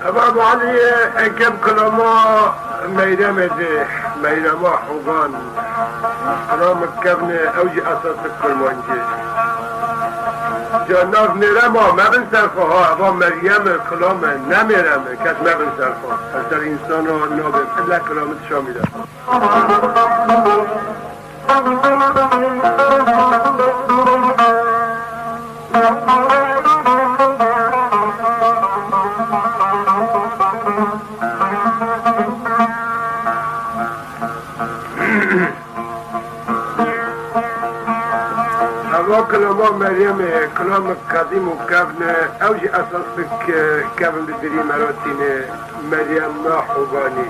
أبو علي كم كلمة ميرم ده ميرم حوغان كلام كبن أوجي أساس كلمانجي جناف نرما ما بنصرفها أبا مريم كلام نميرم كت ما بنصرفها أسر إنسان و نابم إلا كلامت شاملة كلام مريم كلام قديم وكابن أوجي أساس بك كابن بدري مراتين مريم ما حباني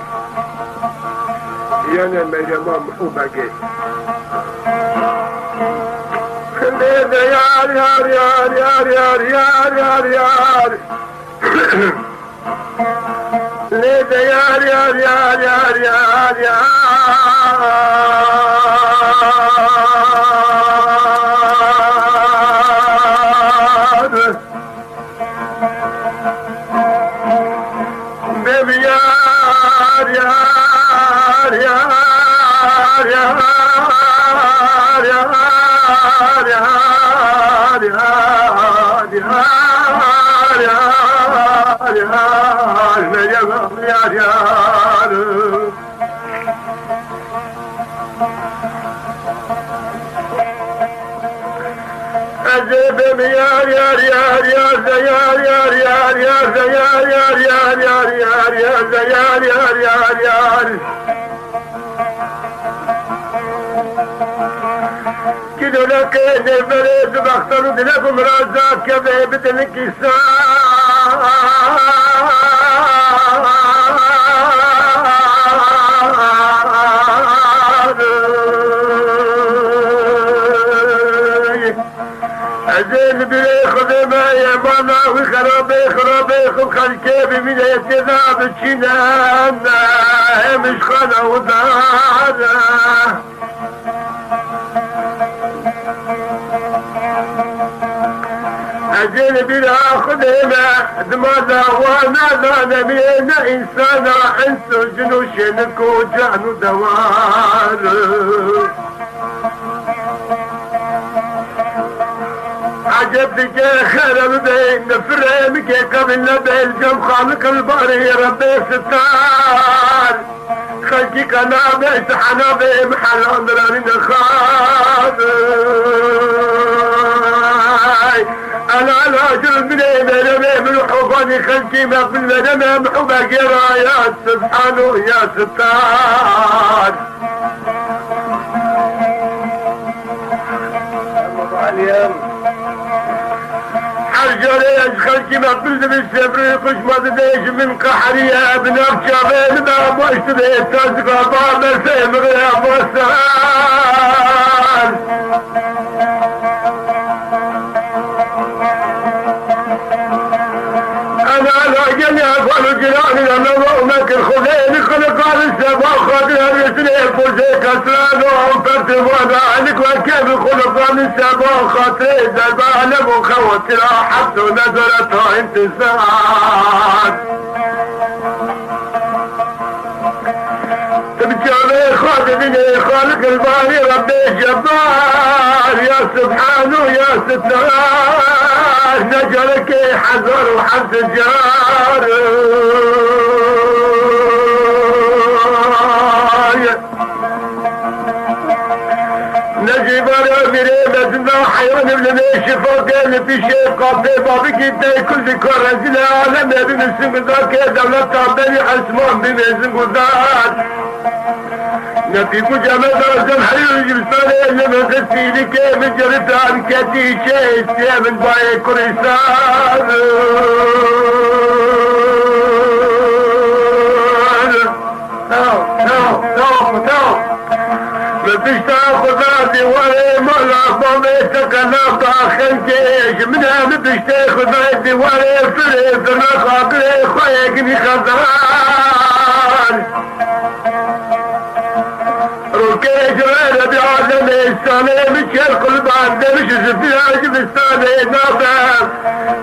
يعني مريم ما محوبة جي خلينا يار يار يار يار يار يار يار يار ليدا يار يار يار يار يار يار baby yar yar yar yar yar yar yar yar baby yar yar yar yar yar yar yar yar yar yar yar yar yar yar yar yar yar كده لك البلد بختار لكم رزاق كيف بدلك عزيز بلي خدمة يا ماما وخرابي خرابي خل كيفي من يتذاب الشنان مش خلا ودارا عزيز بلا خدمة دماغا وانا نبينا انسانا انسو جنوشنك وجعنو دوار عجبتك يا خرب بين فريمك قبل بالجم خالق الباري ربي ستار خلقك انا بيت حنابي محل اندراني نخاف انا على جرد من حفاني خلقي ما في المدمى محبك رايات سبحانه يا ستار حرجالي خلقي ما في السفر خش ما تديش من قحري يا ابن اخشابين ما بوشتري تازقى بابا سيمر يا بوسان جل أفعل جلالي لما وأمك الخذين خلقان السبا خاطر الرسلين فوزي كسران وعنفرت وانا عنك وكيف خلقان السبا خاطر دلبا علم وخوت راحت ونزلت انتصار تبجاني خاطرني خالق الباري ربي جبار يا سبحانه يا ستار نجلك حذر وحد الجار نجيب انا بريمة حيوان اللي شفاك اللي في شيء قاطع بابك انت كل ذكر رجل العالم يا بن السنقذار كي دولة تعباني حسمان بن السنقذار نبيك جمال رجل حيو الجبساني اللي مغسي لك من جرد عن كتي شيء من باي كريسان مفيش تاخذ راضي ولا ملا ضميتك انا داخل جيش منها مفيش تاخذ راضي ولا فريد انا خاطري خيقني خضران ركيت جرينا بعالم السنة مش القلبان دمش زفيا جبستاني نافع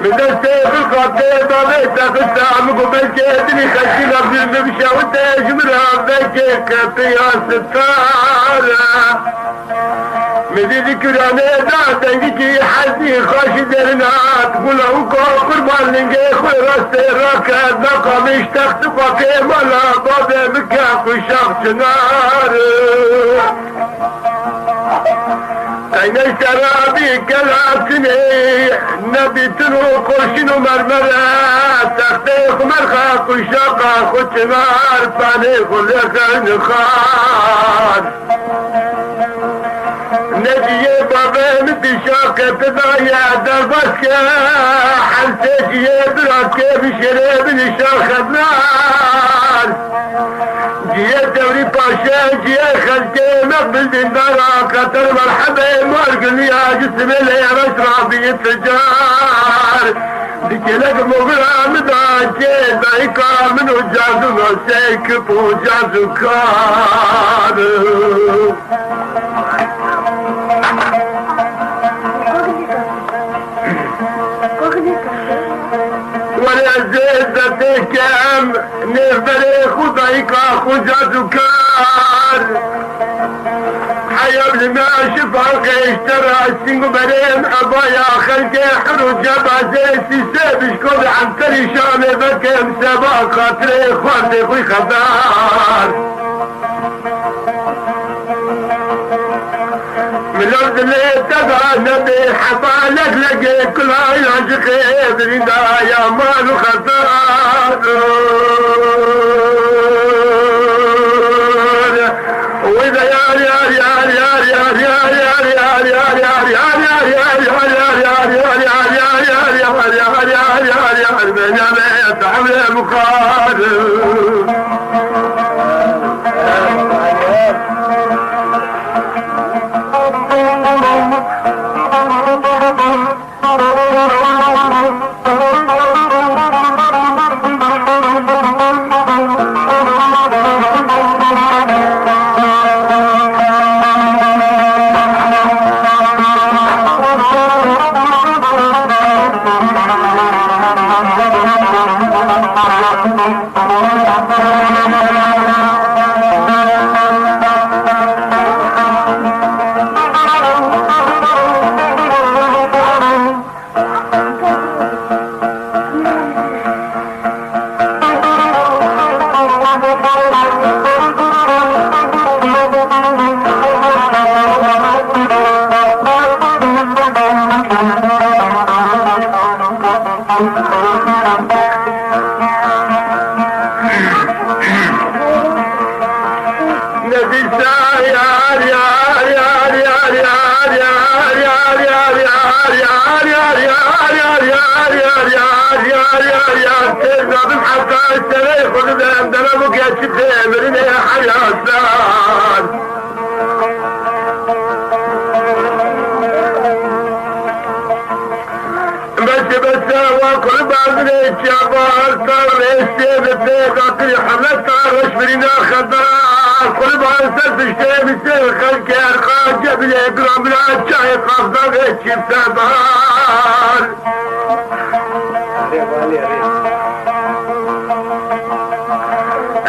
من السيف القطيب بيتك السام قبل جيدني خشينا بالممشى وتجمرها بيتك فيها ستارة من ذكراني دعتنجي حدي خاش درنات قلوا قربان لنجي خوي راسي راكد نقا مشتخت فاكي مالا بابي مكاك وشخص نار اين الشرابي كلاتني نبي تنو قرشن ومرمرات تختيخ مرخاك وشاقا خد نار فانيخ ولخن خار نجي بابا متشاق تضايع دربك حلتك يدرك بشرب نشاخ نار جيه دوري باشا جيه خلتي مقبل دندارا قطر مرحبا مارقل يا جسم اللي رشرابي التجار دكلك مغرام داجي بايكا منو جازو نسيك بو جازو كار ولا زيدتك كم نفري خضيك خجاز كار حيا لما شفاق اشترى السنق بريم ابايا خلقي حروج بازي سيسابش كل عن تريشان بكم سبا خاطري خواني خوي خبار من الارض اللي تبع نبي حبالك لقي كل علاج خير يا مال خطار واذا يا يا يا يا يا يا يا يا يا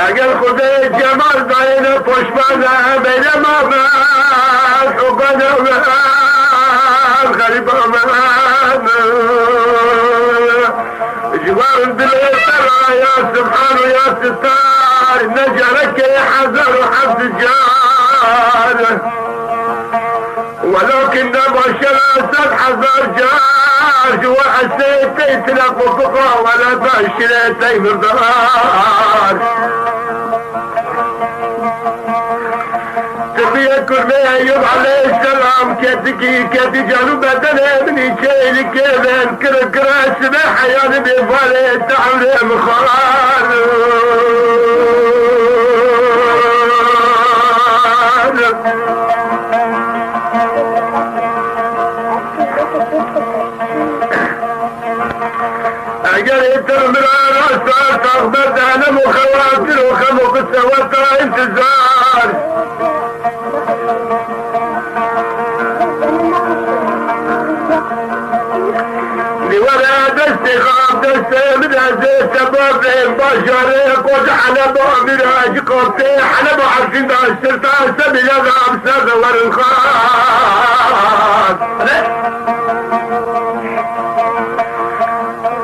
اگر خدای جمال داینه پشمانه بینه مامن حقانه من غریب آمن جوار الدنيا ترى يا سبحان يا ستار نجعلك يا حذر وحفظ الجار ولكن بشر اسد حذر جار جوا حسيت يتلق وفقه ولا بشرتي مردار تبي كل ايوب عليه السلام كتكي كتي جانو بدنه من شيل كذا كركراس بحياه بفالي تعمل مخار اجل ترمر راسك تخبط انا مخواتر وخمق السواتر انتظار زي سبب بشر قد على بامراج قبطي على بعض السلطان سبيل غام سغور الخاص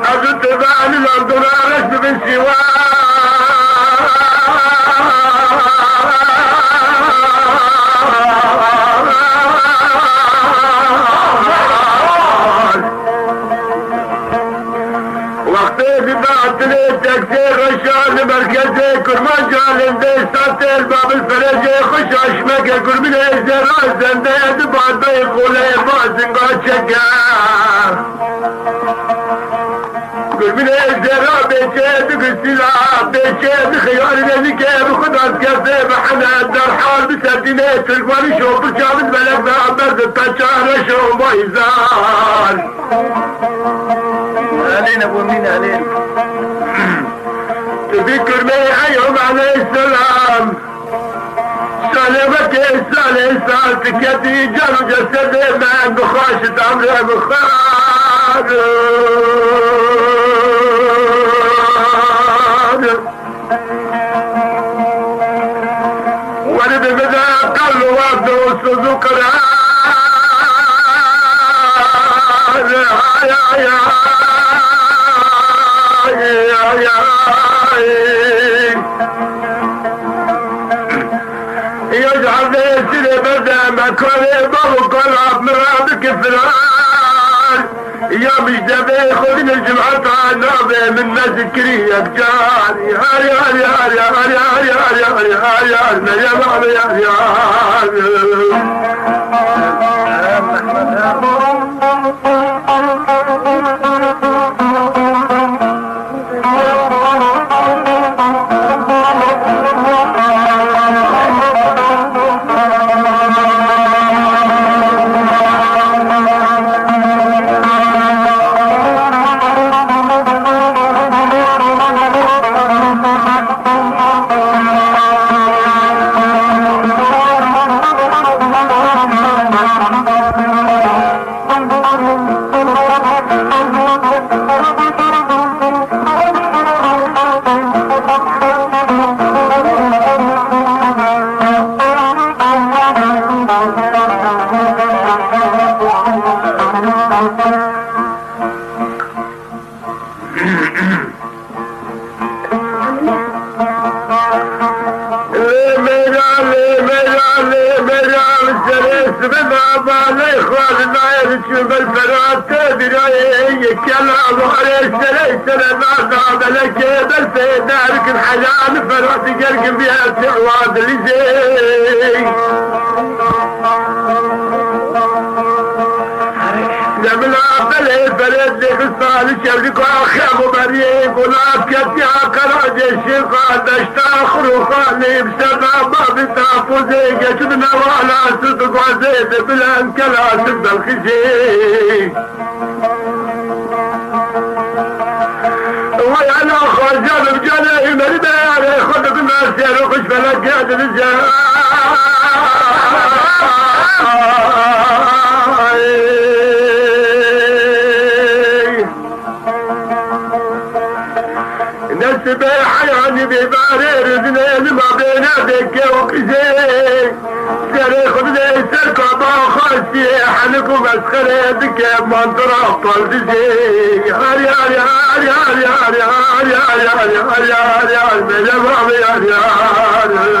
أزد بعد الأرض رشد من سواه تكسير رشاد مركزي كرمان جالن دي ساتي الباب الفرجي خش عشمك كل من يزر رازن دي دبعد بيقولي بازن قاد شكار كل من يزر بيشي دقسلا بيشي بخيار نزكي بخدات كفي بحنا الدار حال بسرديني تلقواني شوف بشامد ملك بأمرد التجار شوف بايزار علينا ابو مين علينا تذكر مي ايوب عليه السلام سلامك السالي سالتك يدي جل جسدي ما عنده خاشة عمري بخار ولد مدى قل وابده وصدق يجعل نيسي بدا مكاني بابو قلب مرابك فلان يا مجدبي خذني الجمعة نابي من مذكري يبجان يا بلان كلا سبد الخزي ويانا خرجان بجاني مرباري خدق الناس يروخش فلك يا دلجان نسبي حياني بباري رزنين ما بين يدك وكزي سري خذني سركة باخذتي حنكو مسخرة بك منطرة طلبتي هاري هاري هاري هاري هاري هاري هاري هاري هاري هاري هاري هاري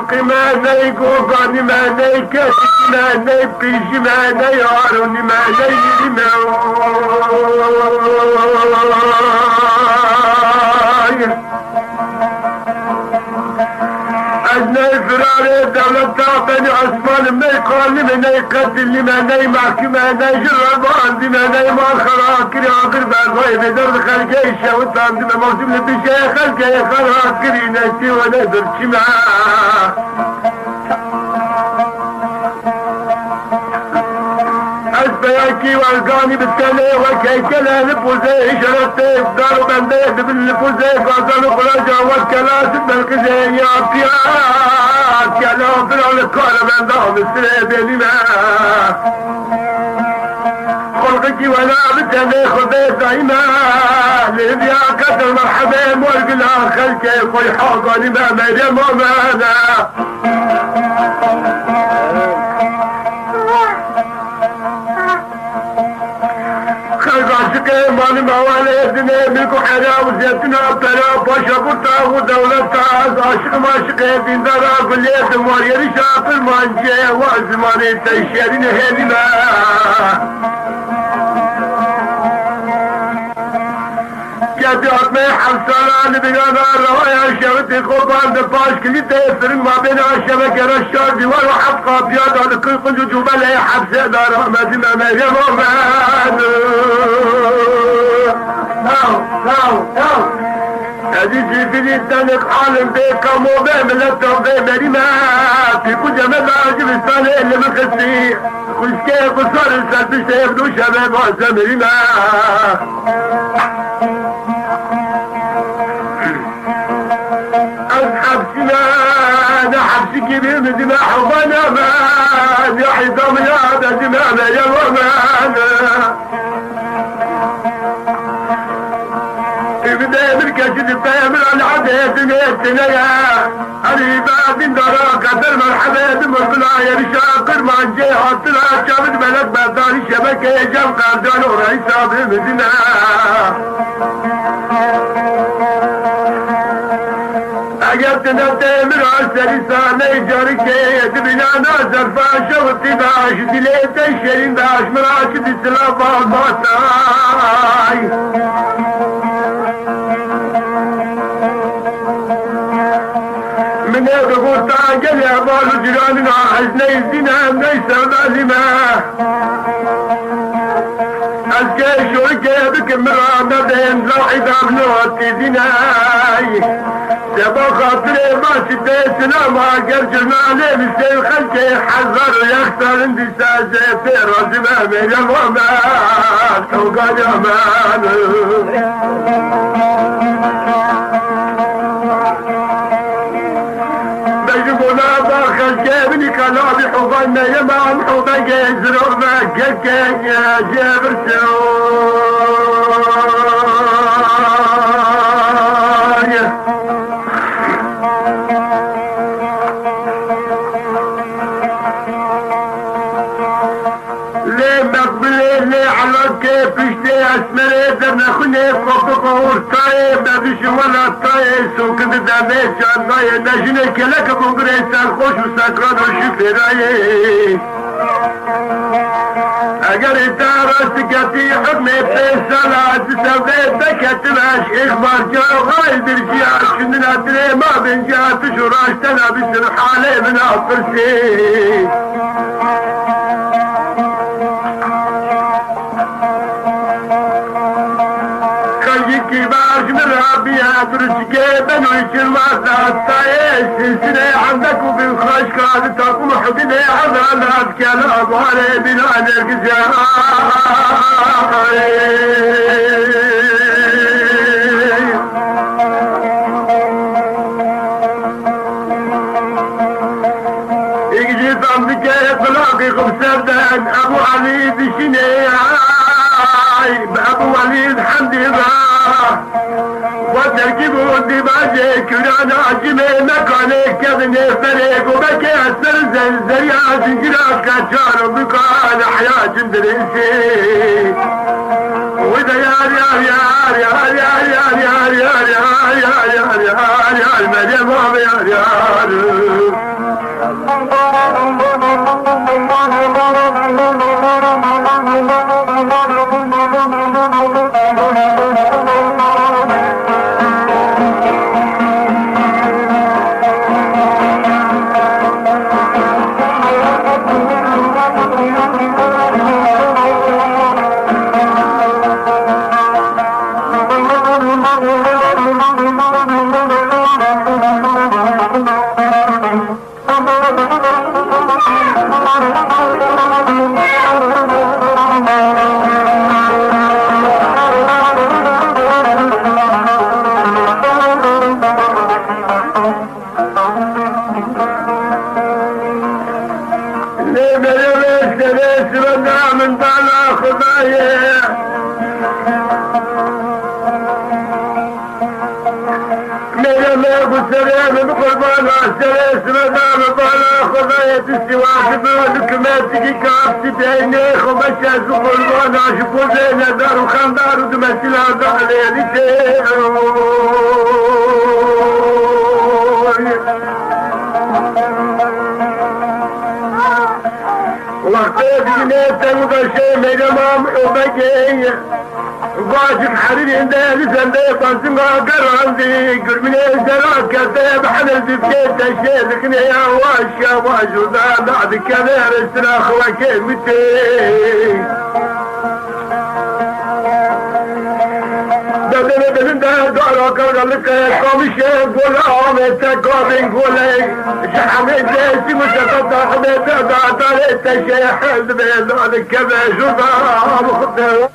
خلقي ما ني قوقاني ما ني كاتك ما ني بيجي ما ني عاروني ما ني أجني فراري دولة بني عثمان ما يقال لي ما يقتل لي ما ني محكمة ما جربان دي ما ني ما خراكري آخر بغاي بدرد خلقي الشوطان دي ما مغزم لبشي خلقي خراكري نسي وندر شمعاه أسبياكي والقاني بالتالي وكيكلا لبوزي شرطي دارو بندي باللبوزي قازلو خلاجة والكلاس بالقزي يا بيات كلا بلو لكولا بندهم السريبي لما خلقك ولا بالتالي خذي دايما لبيا كتر مرحبا والقلا خلقي خوي حاقاني ما مريم ومانا عاشق مال موالي الدنيا ملكو حرام وزيتنا بلا باشا برتا ودولتا عاشق ماشق دين دارا قليت ماريا رشاط المانجي وازماني تيشيرين هلما كاتي عطمي حمسانا نبيانا روايا شغلتي خوبان دباش كلي تيسر ما بين الشبكة رشاد ديوان وحبقى بيادا لكل قنجو جبالي حبسي دارا مازيما مريم ومان هذه في التانك عالم بيكا موبي ملتا وبي مريمة في كل جمال عجب الثاني اللي مخسي كل كيف وصار السلبي سيبدو شباب وعزة مريمة أصحاب سنان حبسي كبير من دماء حضانا مان يا حضام يا دا دماء يا ومان بداية بالكاشد بداية من العدد ميتنا يا قريبا من دارا قدر مرحبا دمرقلا يا رشاقر ما نجي حطلا شابد بلد برداري شبكة جام قردان ورئيسا بمدينة أجبتنا تامر عسل ساني جارك يدبنا نازل فاشغتي باش دليت الشرين باش مراشد السلافة الماتاي من يقول تعجل يا بال جيراننا حزني الزنا ليس لازمة أزكي شوية بك مرامة بين لوحدة بنوتي زناي سبا خاطري ما شدي سلامة قرجلنا عليه مسير خلقي حذر يختار اندي سازي في رزمة من الومان وقال يا مان بيجبونا داخل جابني كلابي حضنا يمان حضي يزرور مكك يا جابر كيف اشتي اسمري درنا خني فوق ورطاي ما بيش ولا طاي سوق دامي جاي نجني كلك بونغري سالخوش وساكران وشفراي اگر انت راسكتي حكمي فيصل تسويتك تماش اخبار جو غايل برجي عشان ندري ما بنجات شراش تلابس الحالي من اطرسي كبار من ربي أدرج بنو يشرمات الطايش سنة عندك وفي الخاش قاعد تقوم حدني عذاب كلام علي بنا نرجع يجي ضمك اطلاقي خمسة ابو علي بشني ابو وليد حمد الله وتركبوا الدماغ كرانا عجمي مكاني كذني فريق وبكي أسر زلزليا زنجرا كجار وبكان حياة جندريسي وإذا يا يا يا يا يا يا يا يا يا يا يا يا yar Meryem abi yar yar. من بلا خدايا ميلا بسلام بقربان سلاس مدام بلا خدايا تسواك بولك ما تجي كافتي بعيني خمشة قربان عشقو زينة دار وخندار ودمثل هذا عليلي وقت بنيت وغشي مجمام وبقي واجب حريري عند لسان دي طنسم قرانزي قرمني زراك كتاب حلل بكيت الشيء لكني يا واشا واجودا بعد كبير السلاخ وكلمتي بدل بدل ده دارك قالك قامش قول عامت قابين قولي شحمي جيسي متقطع حميت دعت عليك الشيء حزب ذلك كبير جدا مخدر